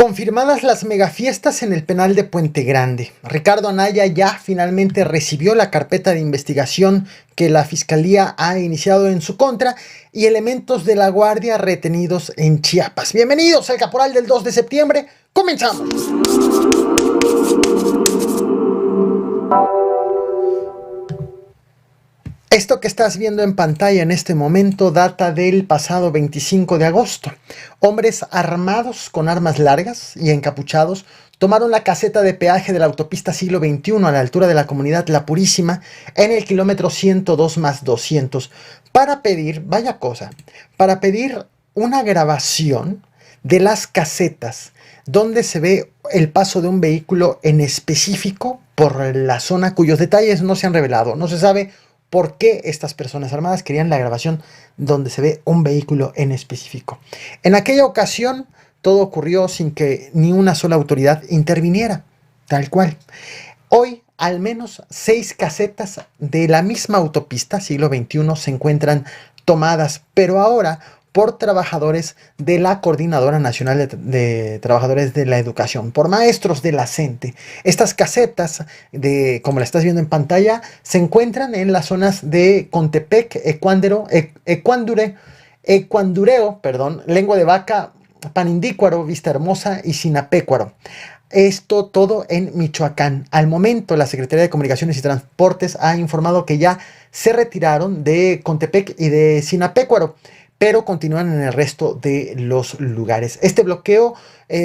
Confirmadas las megafiestas en el penal de Puente Grande. Ricardo Anaya ya finalmente recibió la carpeta de investigación que la Fiscalía ha iniciado en su contra y elementos de la Guardia retenidos en Chiapas. Bienvenidos al Caporal del 2 de septiembre. ¡Comenzamos! Esto que estás viendo en pantalla en este momento data del pasado 25 de agosto. Hombres armados con armas largas y encapuchados tomaron la caseta de peaje de la autopista siglo XXI a la altura de la comunidad La Purísima en el kilómetro 102+200 para pedir, vaya cosa, para pedir una grabación de las casetas donde se ve el paso de un vehículo en específico por la zona cuyos detalles no se han revelado. No se sabe por qué estas personas armadas querían la grabación donde se ve un vehículo en específico. En aquella ocasión todo ocurrió sin que ni una sola autoridad interviniera, tal cual. Hoy al menos 6 casetas de la misma autopista siglo XXI se encuentran tomadas, pero ahora por trabajadores de la Coordinadora Nacional de Trabajadores de la Educación, por maestros de la CENTE. Estas casetas, como la estás viendo en pantalla, se encuentran en las zonas de Contepec, Ecuandureo, Lengua de Vaca, Panindícuaro, Vista Hermosa y Sinapecuaro. Esto todo en Michoacán. Al momento, la Secretaría de Comunicaciones y Transportes ha informado que ya se retiraron de Contepec y de Sinapecuaro, pero continúan en el resto de los lugares. Este bloqueo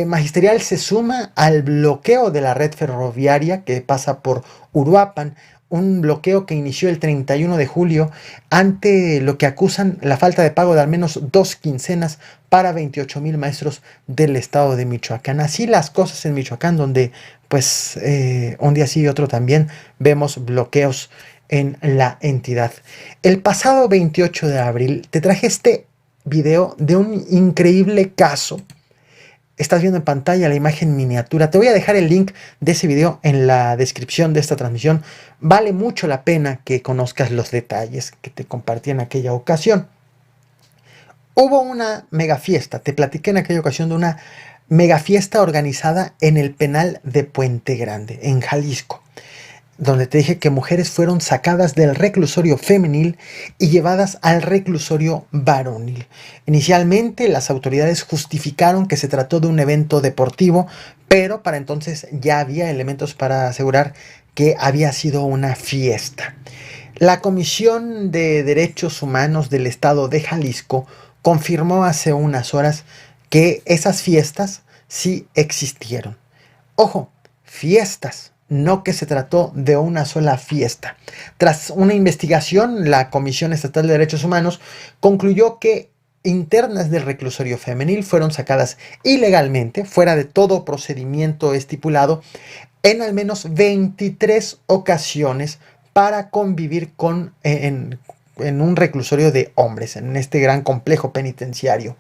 magisterial se suma al bloqueo de la red ferroviaria que pasa por Uruapan, un bloqueo que inició el 31 de julio ante lo que acusan la falta de pago de al menos 2 quincenas para 28,000 maestros del estado de Michoacán. Así las cosas en Michoacán, donde pues un día sí y otro también vemos bloqueos en la entidad. El pasado 28 de abril te traje este video de un increíble caso. Estás viendo en pantalla la imagen miniatura. Te voy a dejar el link de ese video en la descripción de esta transmisión. Vale mucho la pena que conozcas los detalles que te compartí en aquella ocasión. Hubo una mega fiesta. Te platiqué en aquella ocasión de una mega fiesta organizada en el penal de Puente Grande, en Jalisco, donde te dije que mujeres fueron sacadas del reclusorio femenil y llevadas al reclusorio varonil. Inicialmente las autoridades justificaron que se trató de un evento deportivo, pero para entonces ya había elementos para asegurar que había sido una fiesta. La Comisión de Derechos Humanos del Estado de Jalisco confirmó hace unas horas que esas fiestas sí existieron. Ojo, fiestas. No que se trató de una sola fiesta. Tras una investigación, la Comisión Estatal de Derechos Humanos concluyó que internas del reclusorio femenil fueron sacadas ilegalmente, fuera de todo procedimiento estipulado, en al menos 23 ocasiones para convivir en un reclusorio de hombres, en este gran complejo penitenciario.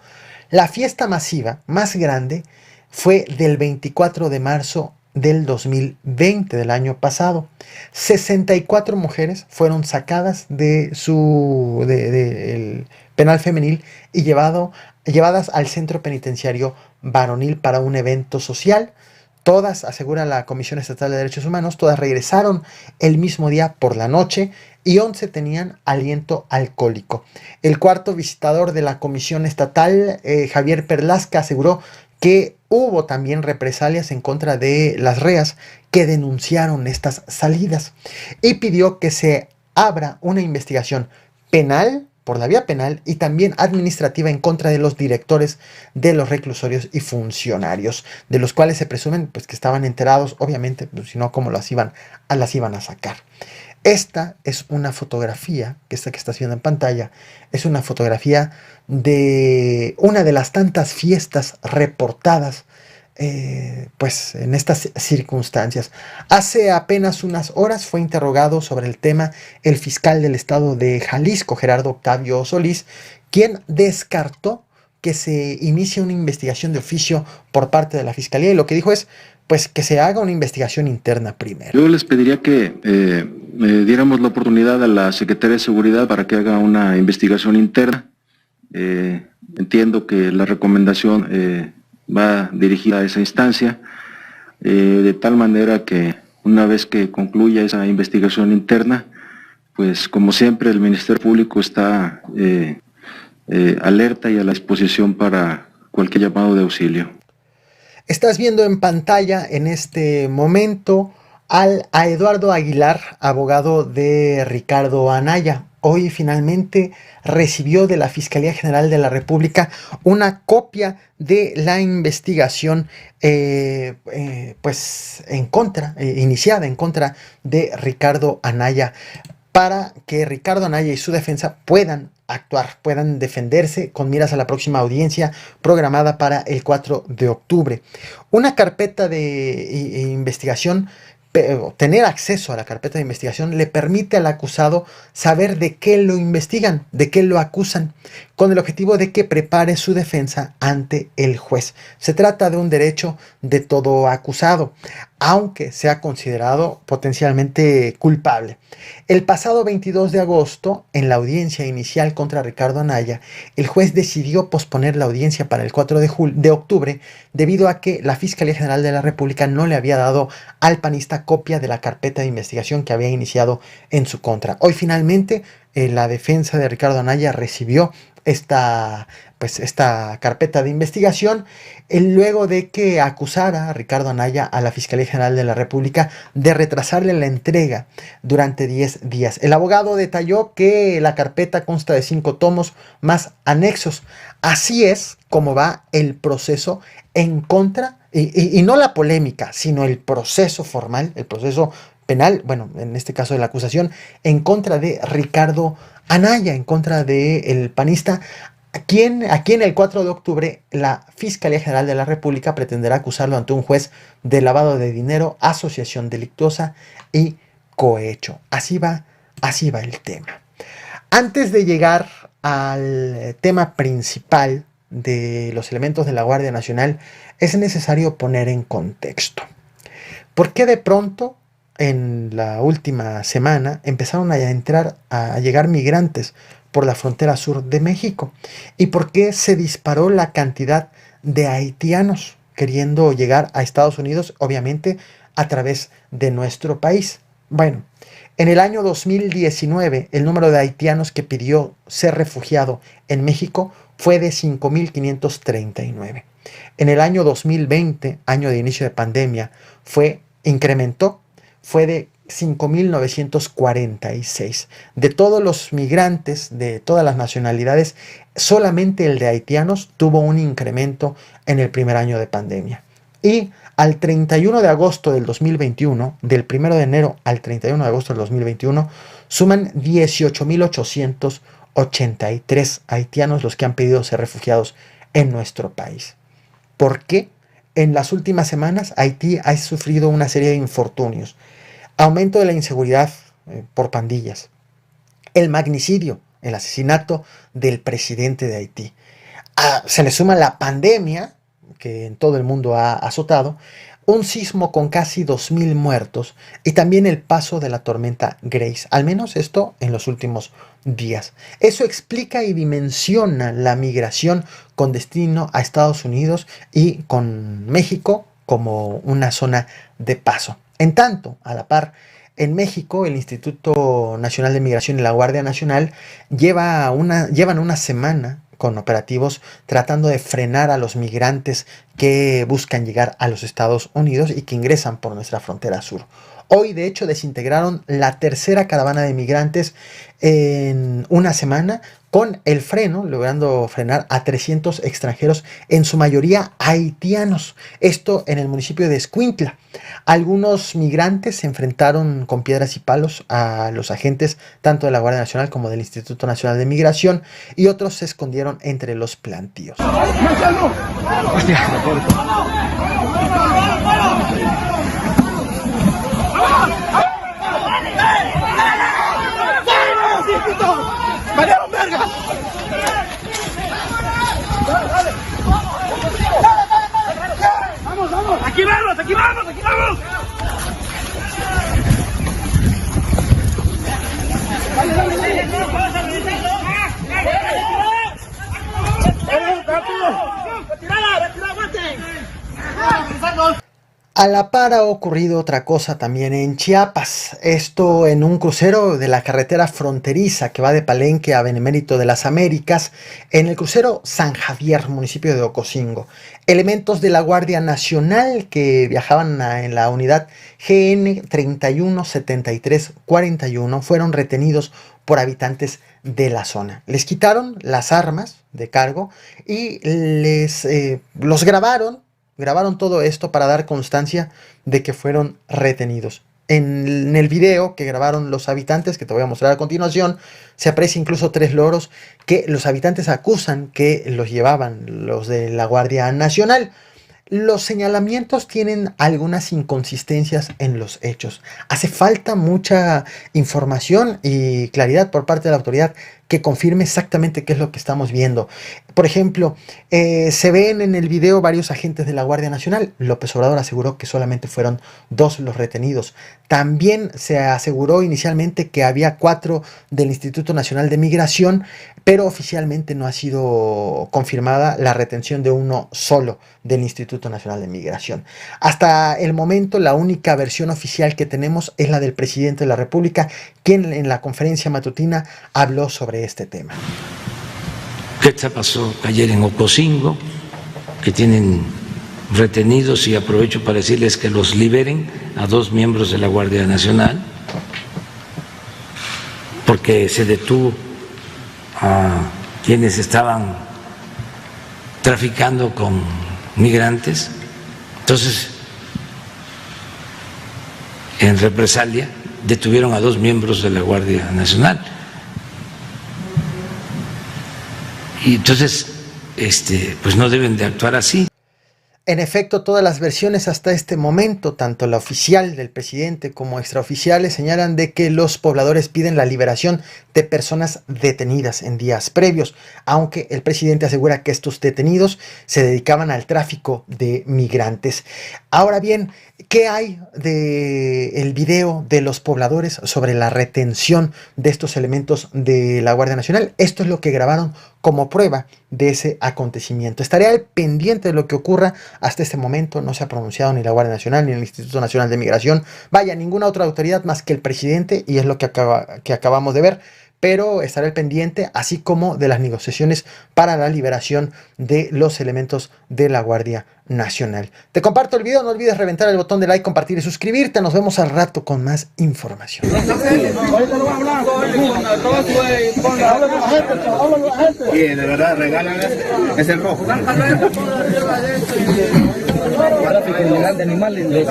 La fiesta masiva más grande fue del 24 de marzo del 2020, del año pasado. 64 mujeres fueron sacadas del penal femenil y llevadas al centro penitenciario varonil para un evento social. Todas, asegura la Comisión Estatal de Derechos Humanos, todas regresaron el mismo día por la noche y 11 tenían aliento alcohólico. El cuarto visitador de la Comisión Estatal, Javier Perlasca, aseguró que hubo también represalias en contra de las reas que denunciaron estas salidas y pidió que se abra una investigación penal, por la vía penal, y también administrativa en contra de los directores de los reclusorios y funcionarios, de los cuales se presumen pues, que estaban enterados, obviamente, pues, si no, ¿cómo las iban a sacar? Esta es una fotografía, que esta que estás viendo en pantalla, es una fotografía de una de las tantas fiestas reportadas pues en estas circunstancias. Hace apenas unas horas fue interrogado sobre el tema el fiscal del estado de Jalisco, Gerardo Octavio Solís, quien descartó que se inicie una investigación de oficio por parte de la fiscalía, y lo que dijo es pues que se haga una investigación interna primero. Yo les pediría que diéramos la oportunidad a la Secretaría de Seguridad para que haga una investigación interna. Entiendo que la recomendación va dirigida a esa instancia, de tal manera que una vez que concluya esa investigación interna, pues como siempre el Ministerio Público está alerta y a la disposición para cualquier llamado de auxilio. Estás viendo en pantalla en este momento a Eduardo Aguilar, abogado de Ricardo Anaya. Hoy finalmente recibió de la Fiscalía General de la República una copia de la investigación pues iniciada en contra de Ricardo Anaya, para que Ricardo Anaya y su defensa puedan actuar, puedan defenderse con miras a la próxima audiencia programada para el 4 de octubre. Una carpeta de investigación, tener acceso a la carpeta de investigación le permite al acusado saber de qué lo investigan, de qué lo acusan, con el objetivo de que prepare su defensa ante el juez. Se trata de un derecho de todo acusado, aunque sea considerado potencialmente culpable. El pasado 22 de agosto, en la audiencia inicial contra Ricardo Anaya, el juez decidió posponer la audiencia para el 4 de octubre debido a que la Fiscalía General de la República no le había dado al panista copia de la carpeta de investigación que había iniciado en su contra. Hoy finalmente la defensa de Ricardo Anaya recibió esta carpeta de investigación luego de que acusara a Ricardo Anaya a la Fiscalía General de la República de retrasarle la entrega durante 10 días. El abogado detalló que la carpeta consta de 5 tomos más anexos. Así es como va el proceso en contra, y no la polémica, sino el proceso formal, el proceso penal, bueno, en este caso de la acusación, en contra de Ricardo Anaya, en contra del panista, a quien el 4 de octubre la Fiscalía General de la República pretenderá acusarlo ante un juez de lavado de dinero, asociación delictuosa y cohecho. Así va el tema. Antes de llegar al tema principal de los elementos de la Guardia Nacional, es necesario poner en contexto. ¿Por qué de pronto en la última semana empezaron a llegar migrantes por la frontera sur de México? ¿Y por qué se disparó la cantidad de haitianos queriendo llegar a Estados Unidos, obviamente a través de nuestro país? Bueno, en el año 2019 el número de haitianos que pidió ser refugiado en México fue de 5.539. En el año 2020, año de inicio de pandemia, incrementó, fue de 5.946. De todos los migrantes, de todas las nacionalidades, solamente el de haitianos tuvo un incremento en el primer año de pandemia. Y al 31 de agosto del 2021, del 1 de enero al 31 de agosto del 2021, suman 18.883 haitianos los que han pedido ser refugiados en nuestro país. ¿Por qué? En las últimas semanas Haití ha sufrido una serie de infortunios. Aumento de la inseguridad por pandillas, el magnicidio, el asesinato del presidente de Haití. Se le suma la pandemia que en todo el mundo ha azotado, un sismo con casi 2.000 muertos y también el paso de la tormenta Grace, al menos esto en los últimos días. Eso explica y dimensiona la migración con destino a Estados Unidos y con México como una zona de paso. En tanto, a la par, en México, el Instituto Nacional de Migración y la Guardia Nacional llevan una semana con operativos tratando de frenar a los migrantes que buscan llegar a los Estados Unidos y que ingresan por nuestra frontera sur. Hoy, de hecho, desintegraron la tercera caravana de migrantes en una semana con el freno, logrando frenar a 300 extranjeros, en su mayoría haitianos. Esto en el municipio de Escuintla. Algunos migrantes se enfrentaron con piedras y palos a los agentes tanto de la Guardia Nacional como del Instituto Nacional de Migración y otros se escondieron entre los plantíos. ¡Valieron verga! ¡Vamos, vamos! ¡Aquí vamos, aquí vamos, aquí vamos! ¡Retirada, aguanten! ¡Vámonos! A la par ha ocurrido otra cosa también en Chiapas, esto en un crucero de la carretera fronteriza que va de Palenque a Benemérito de las Américas, en el crucero San Javier, municipio de Ocosingo. Elementos de la Guardia Nacional que viajaban en la unidad GN 317341 fueron retenidos por habitantes de la zona. Les quitaron las armas de cargo y los grabaron todo esto para dar constancia de que fueron retenidos. En el video que grabaron los habitantes, que te voy a mostrar a continuación, se aprecia incluso 3 loros que los habitantes acusan que los llevaban los de la Guardia Nacional. Los señalamientos tienen algunas inconsistencias en los hechos. Hace falta mucha información y claridad por parte de la autoridad que confirme exactamente qué es lo que estamos viendo. Por ejemplo, se ven en el video varios agentes de la Guardia Nacional. López Obrador aseguró que solamente fueron 2 los retenidos. También se aseguró inicialmente que había 4 del Instituto Nacional de Migración, pero oficialmente no ha sido confirmada la retención de uno solo del Instituto Nacional de Migración. Hasta el momento, la única versión oficial que tenemos es la del presidente de la República, quien en la conferencia matutina habló sobre este tema. ¿Qué pasó ayer en Ocosingo? Que tienen retenidos, y aprovecho para decirles que los liberen a 2 miembros de la Guardia Nacional, porque se detuvo a quienes estaban traficando con migrantes. Entonces, en represalia, detuvieron a 2 miembros de la Guardia Nacional. Y entonces, pues no deben de actuar así. En efecto, todas las versiones hasta este momento, tanto la oficial del presidente como extraoficiales, señalan de que los pobladores piden la liberación de personas detenidas en días previos, aunque el presidente asegura que estos detenidos se dedicaban al tráfico de migrantes. Ahora bien, ¿qué hay del video de los pobladores sobre la retención de estos elementos de la Guardia Nacional? Esto es lo que grabaron como prueba de ese acontecimiento. Estaré al pendiente de lo que ocurra. Hasta este momento no se ha pronunciado ni la Guardia Nacional ni el Instituto Nacional de Migración. Vaya, ninguna otra autoridad más que el presidente, y es lo que acabamos de ver. Pero estaré al pendiente, así como de las negociaciones para la liberación de los elementos de la Guardia Nacional. Te comparto el video, no olvides reventar el botón de like, compartir y suscribirte. Nos vemos al rato con más información. Sí, de verdad, regalan es el rojo. Tráfico ilegal de animales.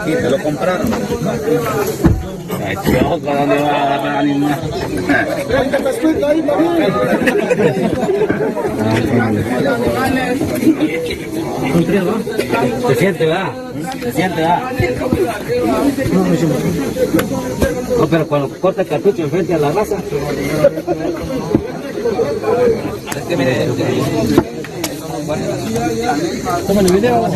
Te lo compraron. ¿Dónde va a agarrar animal? Se siente, ¿verdad? Se siente, ¿verdad? No, pero cuando corta el cartucho enfrente a la raza. Es que mire, tomen el video.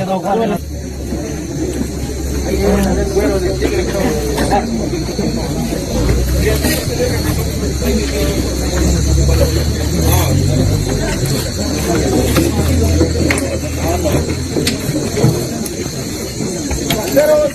Pero